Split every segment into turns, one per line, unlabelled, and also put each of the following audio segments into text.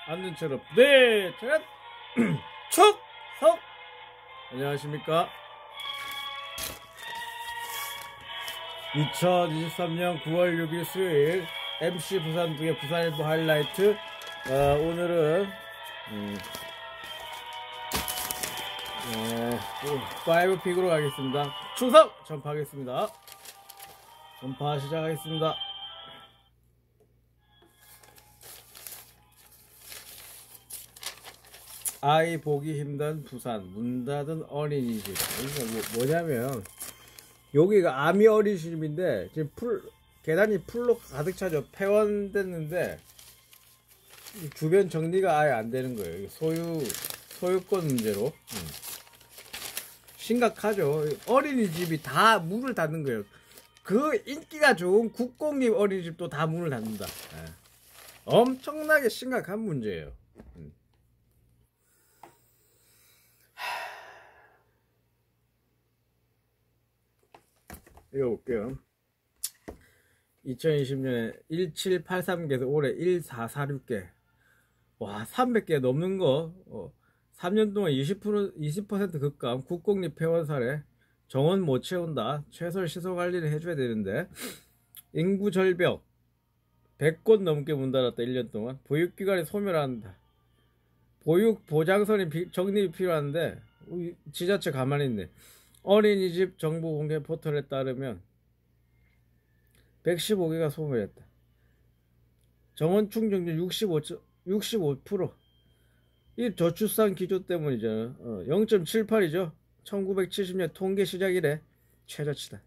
앉는 채로 네 차렷 축석. 안녕하십니까. 2023년 9월 6일 수요일 MC 부산북의 부산일보 하이라이트. 오늘은 5픽으로 가겠습니다. 충성 전파하겠습니다. 전파 시작하겠습니다. 아이 보기 힘든 부산 문 닫은 어린이집. 뭐냐면 여기가 아미 어린이집인데 지금 계단이 풀로 가득 차죠. 폐원됐는데 주변 정리가 아예 안 되는 거예요. 소유권 문제로. 심각하죠. 어린이집이 다 문을 닫는 거예요. 그 인기가 좋은 국공립 어린이집도 다 문을 닫는다. 엄청나게 심각한 문제예요. 읽어볼게요. 2020년에 1783개에서 올해 1446개. 와, 300개 넘는 거. 3년 동안 20% 급감. 국공립 폐원 사례. 정원 못 채운다. 최소 시설 관리를 해줘야 되는데. 인구 절벽. 100곳 넘게 문 닫았다. 1년 동안. 보육기관이 소멸한다. 보육 보장선이 정립이 필요한데 지자체 가만히 있네. 어린이집 정보 공개 포털에 따르면 115개가 소멸했다. 정원 충족률 65%. 이 저출산 기조 때문이잖아. 0.78이죠. 1970년 통계 시작 이래 최저치다.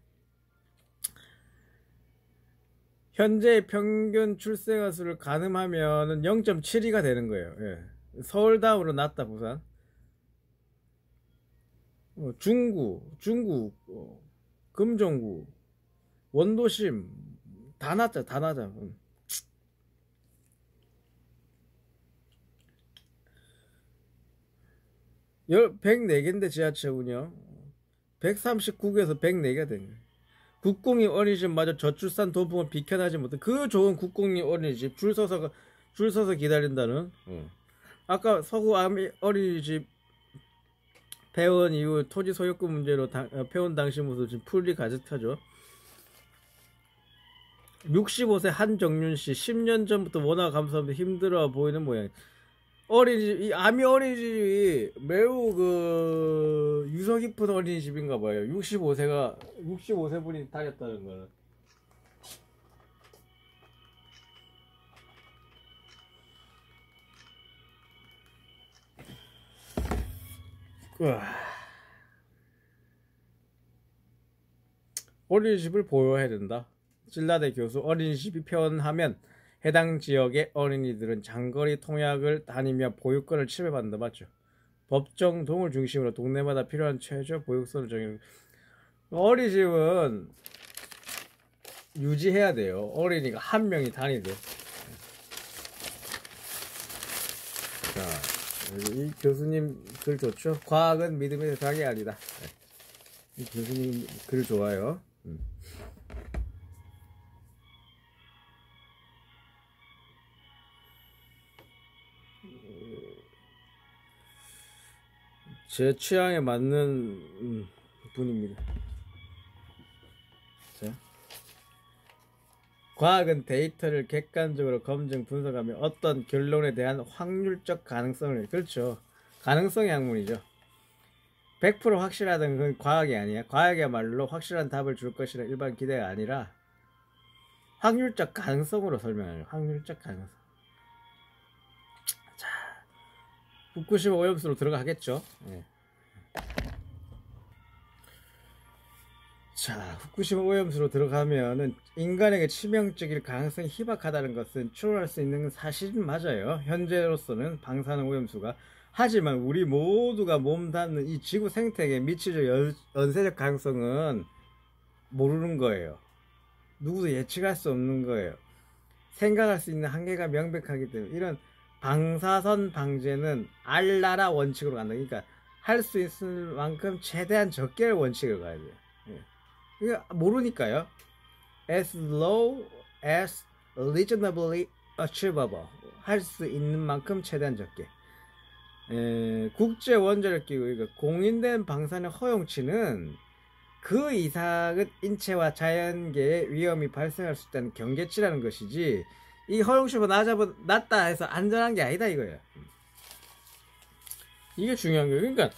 현재 평균 출생아 수를 가늠하면 0.72가 되는 거예요. 예. 서울 다음으로 낮다. 부산. 중구, 금정구, 원도심 다 낮아. 104개인데 지하철 운영 139개에서 104개가 된 거예요. 국공립 어린이집마저 저출산 도풍을 비켜나지 못해. 그 좋은 국공립 어린이집 줄 서서 기다린다는. 아까 서구 어린이집 폐원 이후 토지 소유권 문제로 폐원 당시 모습 지금 풀이 가득하죠. 65세 한정윤씨 10년 전부터 원화 감소하면서 힘들어 보이는 모양. 이 아미 어린이집이 매우 유서 깊은 어린이집인가 봐요. 65세 분이 다녔다는 거는. 어린이집을 보호해야 된다. 찔라대 교수. 어린이집이 폐원하면 해당 지역의 어린이들은 장거리 통학을 다니며 보육권을 침해받는다. 맞죠? 법정 동을 중심으로 동네마다 필요한 최저 보육선을 정해. 어린이집은 유지해야 돼요. 어린이가 한 명이 다니듯. 자, 이 교수님 글 좋죠? 과학은 믿음의 대상이 아니다. 이 교수님 글 좋아요. 제 취향에 맞는 분입니다. 자. 과학은 데이터를 객관적으로 검증 분석하며 어떤 결론에 대한 확률적 가능성을. 그렇죠. 가능성의 학문이죠. 100% 확실하다는 건 과학이 아니야. 과학이야말로 확실한 답을 줄 것이라 일반 기대가 아니라 확률적 가능성으로 설명해요. 확률적 가능성. 자, 후쿠시마 오염수로 들어가겠죠. 네. 자, 후쿠시마 오염수로 들어가면은 인간에게 치명적일 가능성이 희박하다는 것은 추론할 수 있는 사실은 맞아요. 현재로서는 방사능 오염수가. 하지만 우리 모두가 몸담는 이 지구 생태계에 미칠 연쇄적 가능성은 모르는 거예요. 누구도 예측할 수 없는 거예요. 생각할 수 있는 한계가 명백하기 때문에 이런 방사선 방제는 알라라 원칙으로 간다. 그러니까 할 수 있을 만큼 최대한 적게를 원칙을 가야 돼요. 이거 모르니까요. As low as reasonably achievable. 할 수 있는 만큼 최대한 적게. 국제 원자력 기구 공인된 방사능 허용치는 그 이상은 인체와 자연계에 위험이 발생할 수 있다는 경계치라는 것이지, 이 허용치보다 낮다 해서 안전한 게 아니다 이거야. 이게 중요한 거예요. 그러니까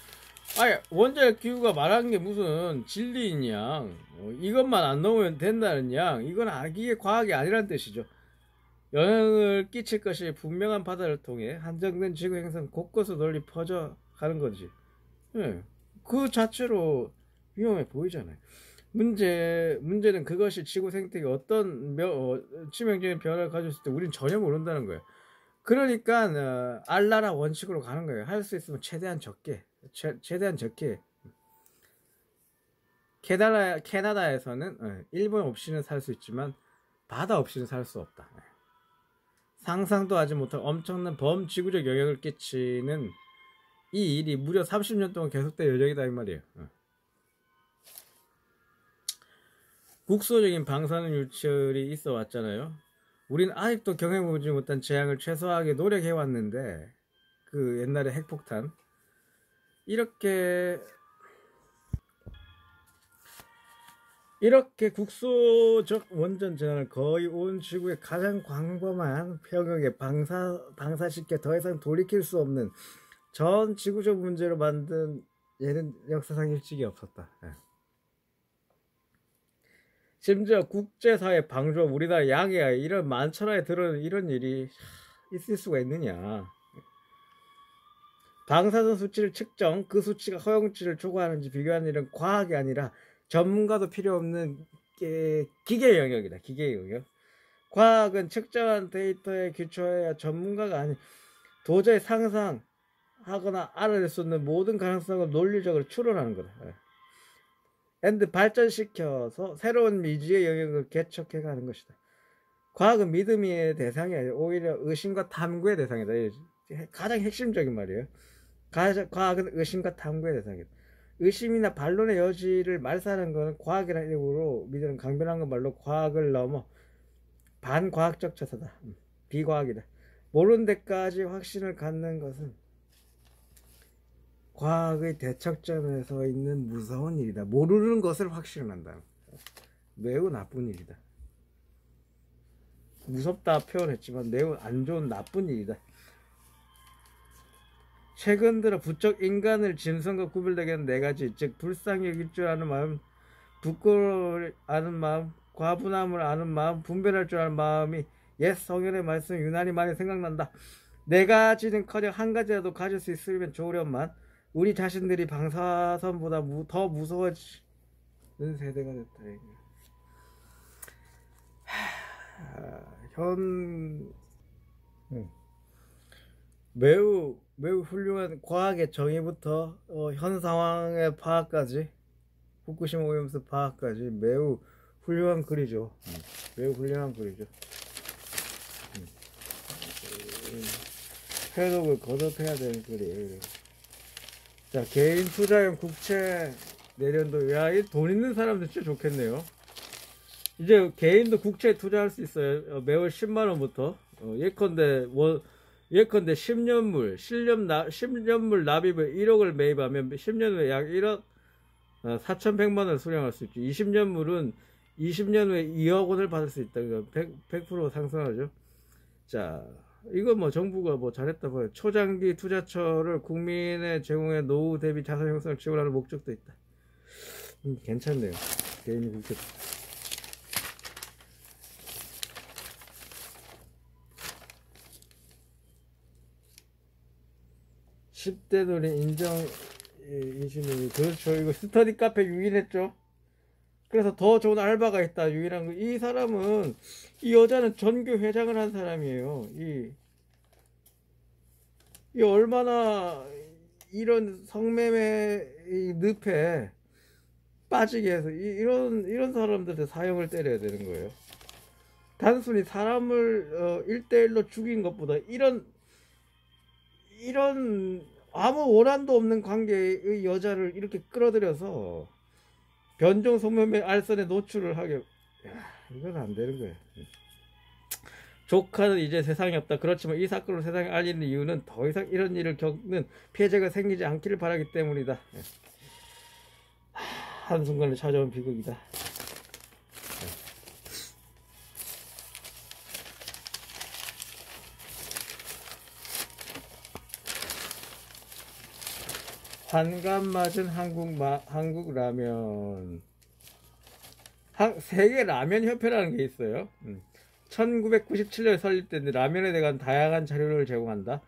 원자력 기구가 말하는 게 무슨 진리인 양, 이것만 안 넘으면 된다는 양, 이건 이게 과학이 아니란 뜻이죠. 영향을 끼칠 것이 분명한 바다를 통해 한정된 지구 행성 곳곳으로 널리 퍼져가는 거지. 그 자체로 위험해 보이잖아요. 문제는 그것이 지구 생태계에 어떤 치명적인 변화를 가졌을 때 우린 전혀 모른다는 거예요. 그러니까 알라라 원칙으로 가는 거예요. 할 수 있으면 최대한 적게, 최대한 적게. 캐나다에서는 일본 없이는 살 수 있지만 바다 없이는 살 수 없다. 상상도 하지 못할 엄청난 범지구적 영향을 끼치는 이 일이 무려 30년 동안 계속될 예정이다 이 말이에요. 국소적인 방사능 유출이 있어 왔잖아요. 우린 아직도 경험해보지 못한 재앙을 최소화하게 노력해왔는데, 그 옛날에 핵폭탄, 이렇게 국소적 원전 재난을 거의 온 지구의 가장 광범한 평역에 방사시켜 더 이상 돌이킬 수 없는 전 지구적 문제로 만든 얘는 역사상 일찍이 없었다. 심지어 국제사회 방조업 우리나라 양해하에 이런 만천하에 들어오는 이런 일이 있을 수가 있느냐. 방사선 수치를 측정, 그 수치가 허용치를 초과하는지 비교하는 일은 과학이 아니라 전문가도 필요 없는 기계 영역이다. 기계 영역. 과학은 측정한 데이터에 기초해야 전문가가 아닌 도저히 상상하거나 알아낼 수 없는 모든 가능성을 논리적으로 추론하는 거다. 앤드 발전시켜서 새로운 미지의 영역을 개척해가는 것이다. 과학은 믿음의 대상이 아니라 오히려 의심과 탐구의 대상이다. 가장 핵심적인 말이에요. 과학은 의심과 탐구의 대상이다. 의심이나 반론의 여지를 말살하는 것은 과학이라는 이름으로 믿는 강변한 말로 과학을 넘어 반과학적 처사다. 비과학이다. 모르는 데까지 확신을 갖는 것은 과학의 대척점에 서 있는 무서운 일이다. 모르는 것을 확신을 한다. 매우 나쁜 일이다. 무섭다 표현했지만 매우 안 좋은 나쁜 일이다. 최근 들어 부쩍 인간을 짐승과 구별되게 하는 네 가지, 즉 불쌍히 여길 줄 아는 마음, 부끄러울 아는 마음, 과분함을 아는 마음, 분별할 줄 아는 마음이 옛 성현의 말씀 유난히 많이 생각난다. 네 가지는커녕 한 가지라도 가질 수 있으면 좋으련만 우리 자신들이 방사선보다 더 무서워지는 세대가 됐다. 매우 훌륭한 과학의 정의부터 현 상황의 파악까지, 후쿠시마 오염수 파악까지 매우 훌륭한 글이죠. 매우 훌륭한 글이죠. 해독을 거듭해야 되는 글이에요. 자, 개인 투자형 국채 내년도, 야, 이 돈 있는 사람들 진짜 좋겠네요. 이제 개인도 국채에 투자할 수 있어요. 매월 10만원부터. 예컨대 10년물 납입을 1억을 매입하면 10년 후에 약 1억 4,100만원을 수령할 수 있죠. 20년물은 20년 후에 2억 원을 받을 수 있다. 100% 상승하죠. 자, 이거 뭐 정부가 뭐 잘했다 봐요. 초장기 투자처를 국민에 제공해 노후 대비 자산 형성을 지원하는 목적도 있다. 괜찮네요. 개인 국채. 10대들이 인정 20명이, 그렇죠. 이거 스터디 카페 유일했죠. 그래서 더 좋은 알바가 있다. 유일한 거. 이 사람은, 이 여자는 전교 회장을 한 사람이에요. 이 얼마나 이런 성매매 늪에 빠지게 해서 이런 사람들한테 사형을 때려야 되는 거예요. 단순히 사람을 1대1로 죽인 것보다 이런 아무 원한도 없는 관계의 여자를 이렇게 끌어들여서 변종 성매매 알선에 노출을 하게, 이건 안 되는 거예요. 조카는 이제 세상에 없다. 그렇지만 이 사건을 세상에 알리는 이유는 더 이상 이런 일을 겪는 피해자가 생기지 않기를 바라기 때문이다. 한순간에 찾아온 비극이다. 환갑 맞은 한국 라면. 세계 라면 협회라는 게 있어요. 1997년에 설립됐는데 라면에 대한 다양한 자료를 제공한다.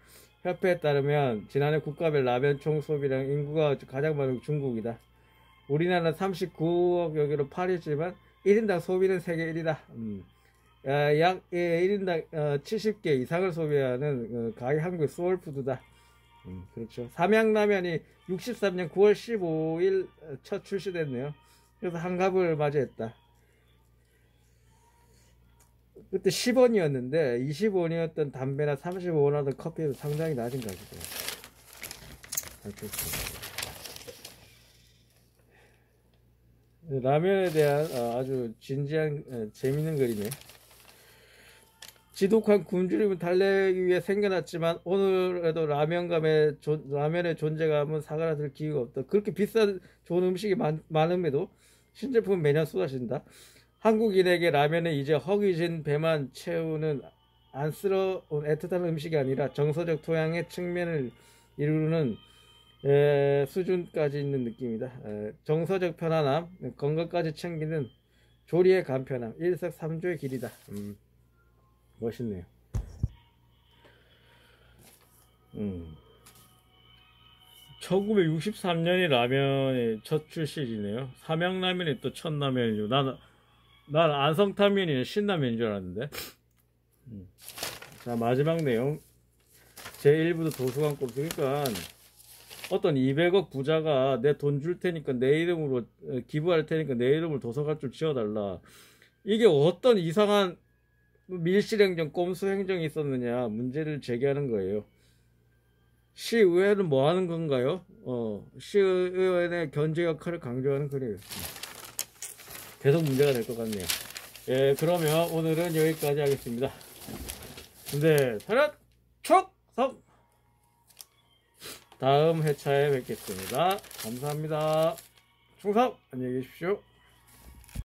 협회에 따르면 지난해 국가별 라면 총 소비량 인구가 가장 많은 중국이다. 우리나라는 39억 여기로 8위지만 1인당 소비는 세계 1위다. 약 1인당 70개 이상을 소비하는 가게 한국의 소울푸드다. 그렇죠. 삼양라면이 63년 9월 15일 첫 출시됐네요. 그래서 한갑을 맞이했다. 그때 10원이었는데 20원이었던 담배나 35원 하던 커피도 상당히 낮은 가격이에요. 라면에 대한 아주 진지한 재밌는 그림이에요. 지독한 굶주림을 달래기 위해 생겨났지만 오늘에도 라면의 존재감은 사그라들 기회가 없다. 그렇게 비싼 좋은 음식이 많음에도 신제품은 매년 쏟아진다. 한국인에게 라면은 이제 허기진 배만 채우는 안쓰러운 애틋한 음식이 아니라 정서적 토양의 측면을 이루는 수준까지 있는 느낌이다. 정서적 편안함, 건강까지 챙기는 조리의 간편함, 일석삼조의 길이다. 멋있네요. 1963년이 라면의 첫 출시이네요. 삼양라면이 또 첫 라면이죠. 난 안성탕면이 신라면인 줄 알았는데. 자, 마지막 내용. 제1부도 도서관 꼼수. 그러니까 어떤 200억 부자가 내 돈 줄 테니까 내 이름으로 기부할 테니까 내 이름으로 도서관 좀 지어달라. 이게 어떤 이상한 밀실행정, 꼼수 행정이 있었느냐 문제를 제기하는 거예요. 시의회는 뭐 하는 건가요? 시의회의 견제 역할을 강조하는 글이에요. 계속 문제가 될 것 같네요. 예, 그러면 오늘은 여기까지 하겠습니다. 근데 차렷 축성! 다음 회차에 뵙겠습니다. 감사합니다. 충성! 안녕히 계십시오.